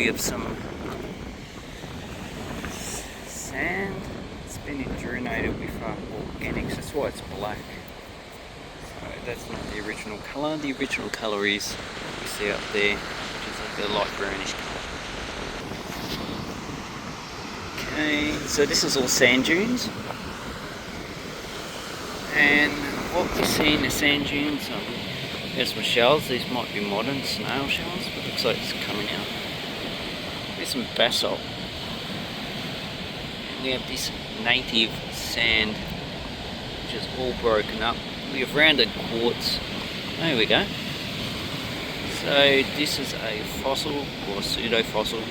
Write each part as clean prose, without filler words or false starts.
possibility of some sand. It's been indurinated with organics, that's why it's black. So that's not the original colour. The original colour is what you see up there, which is like a light brownish colour. Okay, so this is all sand dunes. And what we see in the sand dunes, there's some shells. These might be modern snail shells, but it looks like it's coming out. There's some basalt. And we have this native sand, which is all broken up. We have rounded quartz. There we go. So this is a fossil or pseudo-fossil.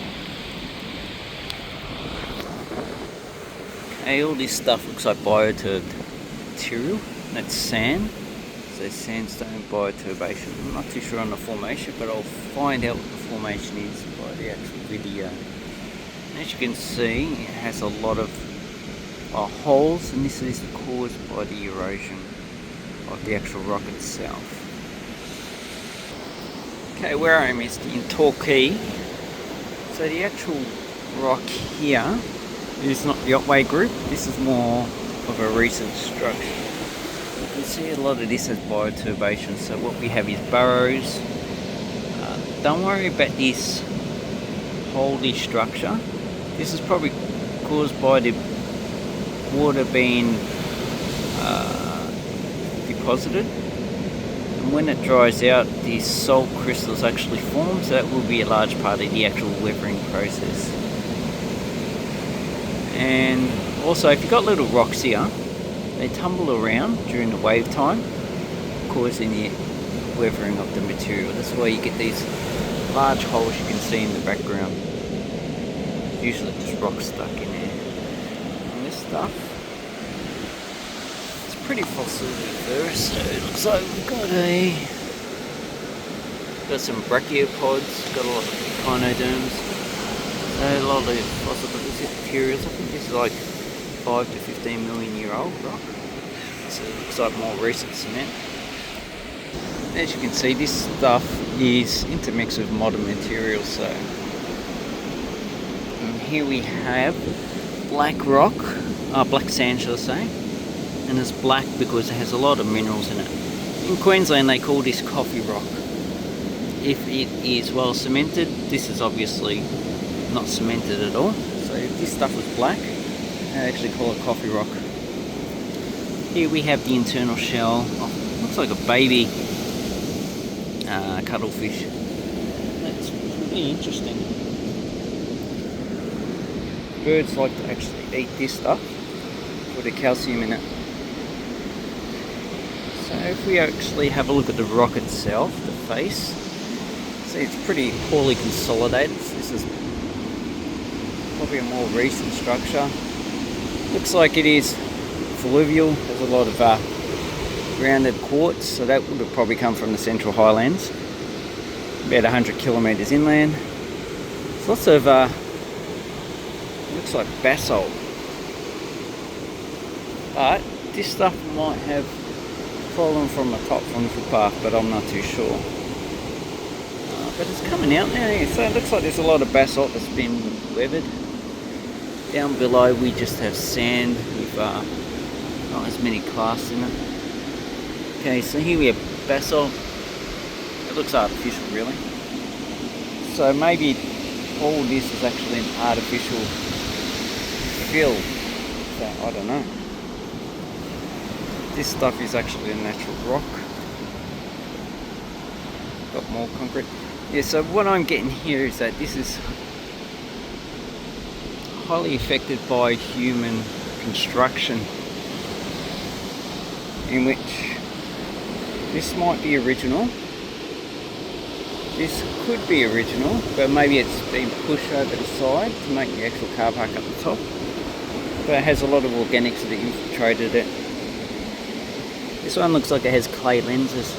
Okay, all this stuff looks like bioturbed material. That's sand. So sandstone bioturbation. I'm not too sure on the formation, but I'll find out what the formation is by the actual video. And as you can see, it has a lot of holes, and this is caused by the erosion of the actual rock itself. Okay, where I am is in Torquay. So the actual rock here is not the Otway group. This is more of a recent structure. You can see a lot of this has bioturbation. So what we have is burrows. Don't worry about this holdy structure. This is probably caused by the water being deposited. And when it dries out, these salt crystals actually form. So that will be a large part of the actual weathering process. And also, if you've got little rocks here, they tumble around during the wave time, causing the weathering of the material. That's why you get these large holes you can see in the background. Usually just rocks stuck in there. And this stuff, it's pretty fossil first. So it looks like we've got some brachiopods, got a lot of echinoderms. So a lot of fossil materials. I think this is like 5 to 15 million year old rock. So it looks like more recent cement. As you can see, this stuff is intermixed with modern materials. So and here we have black rock, black sand shall I say, and it's black because it has a lot of minerals in it. In Queensland they call this coffee rock. If it is well cemented, this is obviously not cemented at all. So if this stuff was black, I actually call it coffee rock. Here we have the internal shell. Looks like a baby cuttlefish. That's pretty interesting. Birds like to actually eat this stuff for the calcium in it. So if we actually have a look at the rock itself, the face, see it's pretty poorly consolidated. This is probably a more recent structure. Looks like it is fluvial. There's a lot of rounded quartz, so that would have probably come from the Central Highlands, about 100 kilometres inland. There's lots of looks like basalt, but this stuff might have fallen from the top from the footpath, but I'm not too sure. But it's coming out now, so it looks like there's a lot of basalt that's been weathered. Down below we just have sand with not as many clasts in it. Okay, so here we have basalt. It looks artificial really. So maybe all this is actually an artificial fill. So I don't know. This stuff is actually a natural rock. Got more concrete. Yeah, so what I'm getting here is that this is highly affected by human construction, in which this might be original, this could be original, but maybe it's been pushed over the side to make the actual car park up the top, but it has a lot of organics that infiltrated it. This one looks like it has clay lenses,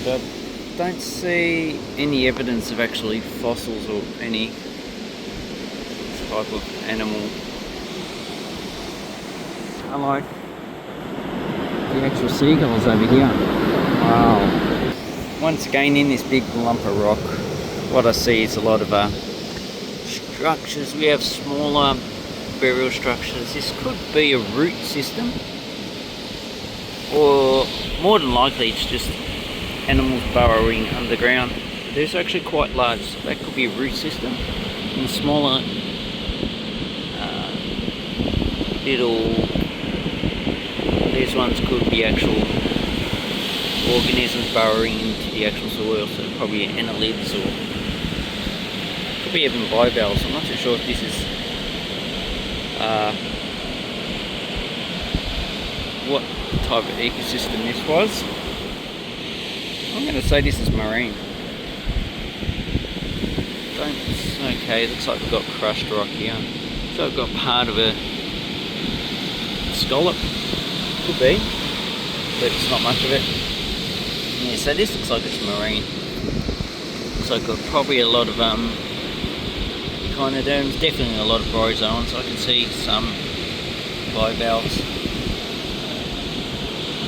but I don't see any evidence of actually fossils or any type of animal. I like the actual seagulls over here. Wow. once again, in this big lump of rock, what I see is a lot of structures. We have smaller burial structures. This could be a root system, or more than likely it's just animals burrowing underground. There's actually quite large, so that could be a root system. And smaller these ones could be actual organisms burrowing into the actual soil, so probably annelids, or could be even bivalves. I'm not too sure if this is what type of ecosystem this was. I'm going to say this is marine. Okay, looks like we've got crushed rock here. So I've got part of a scallop. Could be, but it's not much of it. Yeah, so this looks like it's marine. Looks like got probably a lot of echinoderms, definitely a lot of bryozoans. I can see some bivalves.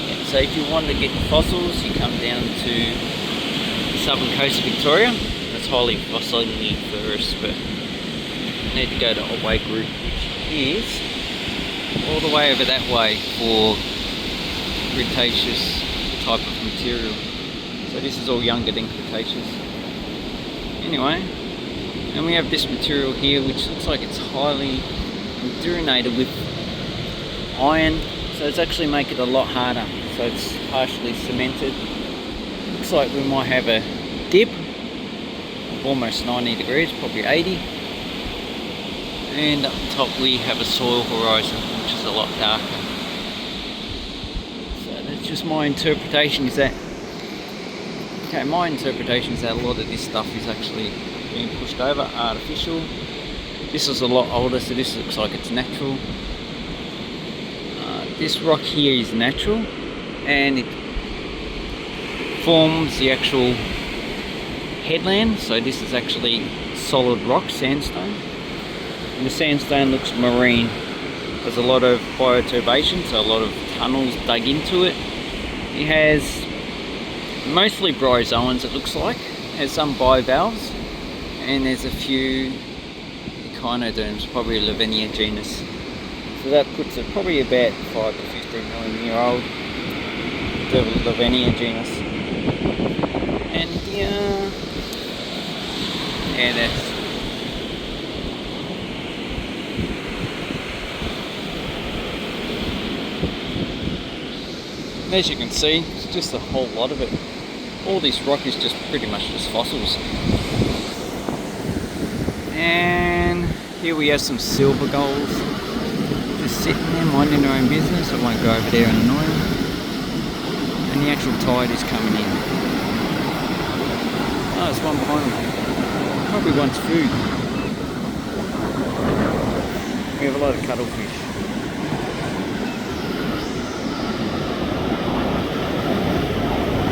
Yeah, so if you want to get fossils, you come down to the southern coast of Victoria. That's highly fossiliferous, but you need to go to Otway Group, which is all the way over that way for Cretaceous type of material. So this is all younger than Cretaceous. Anyway, and we have this material here which looks like it's highly endurinated with iron, so it's actually make it a lot harder. So it's partially cemented. Looks like we might have a dip of almost 90 degrees, probably 80. And up top we have a soil horizon, which is a lot darker. So that's just my interpretation, is that, okay, my interpretation is that a lot of this stuff is actually being pushed over, artificial. This is a lot older, so this looks like it's natural. This rock here is natural, and it forms the actual headland. So this is actually solid rock, sandstone. And the sandstone looks marine. There's a lot of bioturbation, so a lot of tunnels dug into it. It has mostly bryozoans, it looks like. It has some bivalves, and there's a few echinoderms, probably Lavenia genus. So that puts it probably about 5 to 15 million year old, the Lavenia genus. And yeah, that's and as you can see, it's just a whole lot of it. All this rock is just pretty much just fossils. And here we have some silver gulls just sitting there minding their own business. I won't go over there and annoy them. And the actual tide is coming in. Oh, there's one behind them. Probably wants food. We have a lot of cuttlefish.